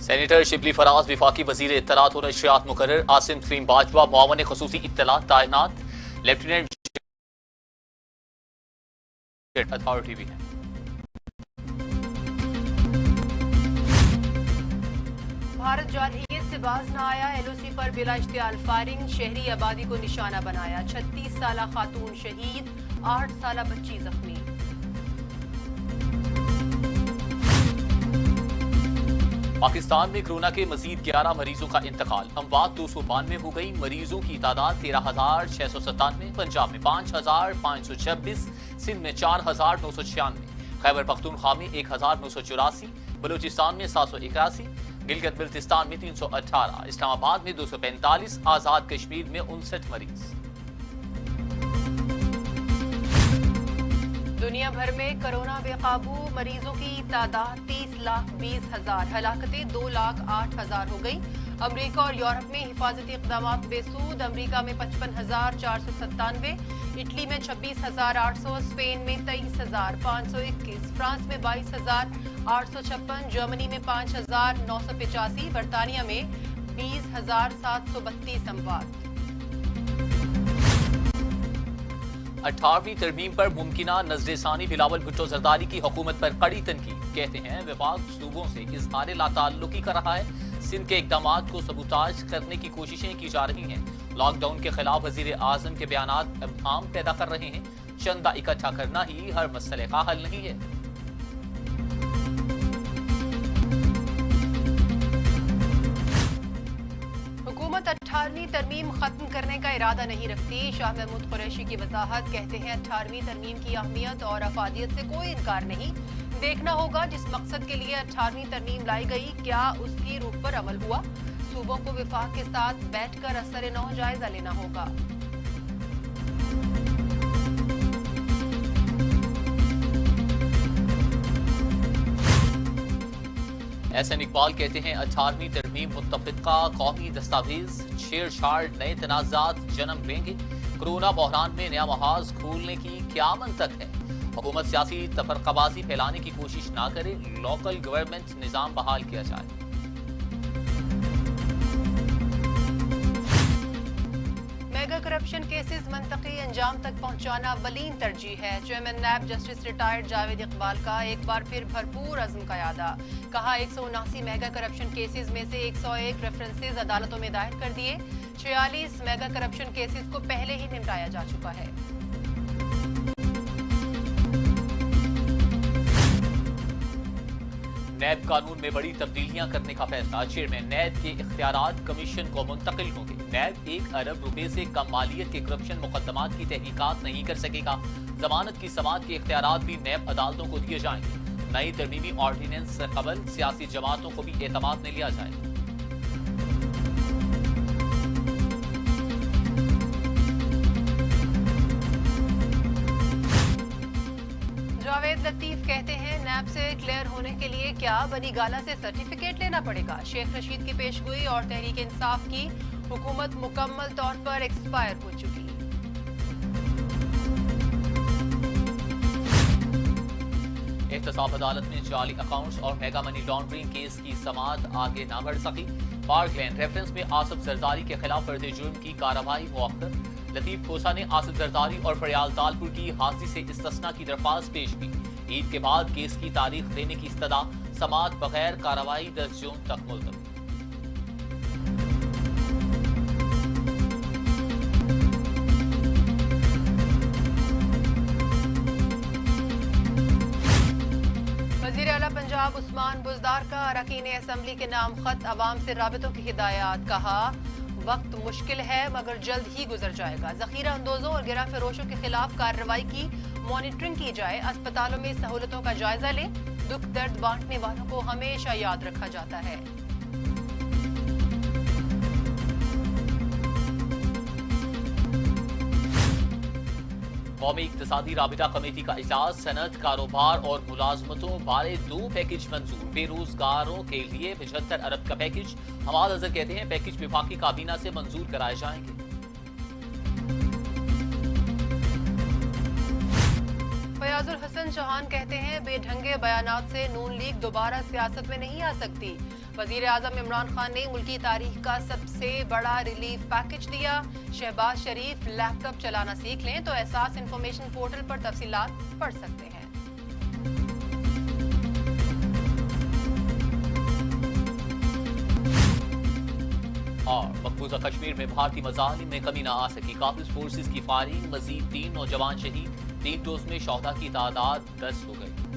Senator Shibli Faraz विफाकी वजीर इत्तलात और नशरियात मुकर्रर, आसिम तरीन बाजवा मुआवन खसूसी इत्तलात तैनात, लेफ्टिनेंट अथॉरिटी भी है। भारत जारहियत से बाज न आया, LOC पर बिला इश्तियाल फायरिंग, शहरी आबादी को निशाना बनाया, 36 साला खातून शहीद, 8 साला बच्ची जख्मी। पाकिस्तान में कोरोना के मजीद 11 मरीजों का इंतकाल, अमवात 292 हो गई, मरीजों की तादाद 13,697, पंजाब में 5,526, सिंध में 4,996, खैबर पख्तूनख्वा में 1,984, बलूचिस्तान में 781, गिलगित बिल्तिस्तान में 318, इस्लामाबाद में 245, आजाद कश्मीर में 59 मरीज। दुनिया भर में कोरोना बेकाबू, मरीजों की तादाद 30,20,000, हलाकतें 2,08,000 हो गई। अमेरिका और यूरोप में हिफाजती इक़दाम बेसूद, अमेरिका में 55,497, इटली में 26,800, स्पेन में 23,521, फ्रांस में 22,856, जर्मनी में 5,985, बरतानिया में 20,732 अमवात। 18वीं तरमीम पर मुमकिना नजरसानी, बिलावल भुट्टो जरदारी की हुकूमत पर कड़ी तनकीद, कहते हैं विभाग सूबों से इजहार लाताल्लुकी कर रहा है, सिंध के इकदाम को सबूताज करने की कोशिशें की जा रही हैं, लॉकडाउन के खिलाफ वजीर आजम के बयानात अबहाम पैदा कर रहे हैं, चंदा इकट्ठा करना ही हर मसले का हल नहीं है। हुकूमत 18वीं तरमीम खत्म करने का इरादा नहीं रखती, शाह महमूद कुरैशी की वजाहत, कहते हैं 18वीं तरमीम की अहमियत और अफादियत से कोई इनकार नहीं, देखना होगा जिस मकसद के लिए 18वीं तरमीम लाई गई क्या उसकी रूह पर अमल हुआ, सूबों को विफाक के साथ बैठकर असर नौ जायजा लेना होगा। एहसन इकबाल कहते हैं 18वीं तरमीम मुत्तफिका कौमी दस्तावेज, छेड़छाड़ नए तनाज़ात जन्म देंगे, कोरोना बहरान में नया महाज खोलने की क्या मंतक है, हुकूमत सियासी तफरकाबाजी फैलाने की कोशिश ना करे, लोकल गवर्नमेंट निज़ाम बहाल किया जाए। मेगा करप्शन केसेस मंतकी अंजाम तक पहुंचाना अव्वलीन तरजीह है, चेयरमैन नैब जस्टिस रिटायर्ड जावेद इकबाल का एक बार फिर भरपूर अज़्म का यादा, कहा 179 मेगा करप्शन केसेस में से 101 रेफरेंसेस अदालतों में दायर कर दिए, 46 मेगा करप्शन केसेस को पहले ही निपटाया जा चुका है। नैब कानून में बड़ी तब्दीलियां करने का फैसला, चेयरमैन नैब के इख्तियारात कमीशन को मुंतकिल होंगे, नैब 1 अरब रुपए से कम मालियत के करप्शन मुकदमात की तहकीकात नहीं कर सकेगा, जमानत की समाअत के इख्तियारात भी नैब अदालतों को दिए जाएंगे, नई तरमीमी ऑर्डिनेंस से कबल सियासी जमातों को भी एतमाद में लिया जाएगा। जावेद लतीफ कहते हैं नैब से क्लियर होने के लिए क्या बनी गाला से सर्टिफिकेट लेना पड़ेगा, शेख रशीद की पेशगोई और तहरीक इंसाफ की हुकूमत मुकम्मल तौर पर एक्सपायर हो चुकी। एहतसाब अदालत में जाली अकाउंट्स और मेगा मनी लॉन्ड्रिंग केस की समाअत आगे न बढ़ सकी, पार्कलैंड रेफरेंस में आसिफ जरदारी के खिलाफ फर्द जुर्म की कार्रवाई मुअख्खर, लतीफ खोसा ने आसिफ जरदारी और फरियाल तालपुर की हाजिरी से इस्तिस्ना की दरख्वास्त पेश की, ईद के बाद केस की तारीख देने की इस्तदा, समाअत बगैर कार्रवाई 10 जून तक मुलतवी। वज़ीर आला पंजाब उस्मान बुज़दार का अरकान असम्बली के नाम खत अवाम से राबितों की हिदायत, कहा वक्त मुश्किल है मगर जल्द ही गुजर जाएगा, जखीरा अंदोजों और गिरा फरोशों के खिलाफ कार्रवाई की मॉनिटरिंग की जाए, अस्पतालों में सहूलतों का जायजा लें, दुख दर्द बांटने वालों को हमेशा याद रखा जाता है। कौमी इक्तिसादी राबिता कमेटी का इजलास, सनत कारोबार और मुलाजमतों बारे 2 पैकेज मंजूर, बेरोजगारों के लिए 75 अरब का पैकेज, हमाद अजहर कहते हैं पैकेज विफाकी काबीना से मंजूर कराए जाएंगे। फयाजुल हसन चौहान कहते हैं बेढंगे बयानात से नून लीग दोबारा सियासत में नहीं आ सकती, वजीर आजम इमरान खान ने मुल्की तारीख का सबसे बड़ा रिलीफ पैकेज दिया। शहबाज शरीफ लैपटॉप चलाना सीख लें तो एहसास इंफॉर्मेशन पोर्टल पर तफसीलात पढ़ सकते हैं। और मकबूजा कश्मीर में भारतीय मजालिम में कमी न आ सकी। काबिज फोर्सेज की फायरिंग, मजीद 3 नौजवान शहीद। 3 डोज में शोहदा की तादाद 10 हो गई।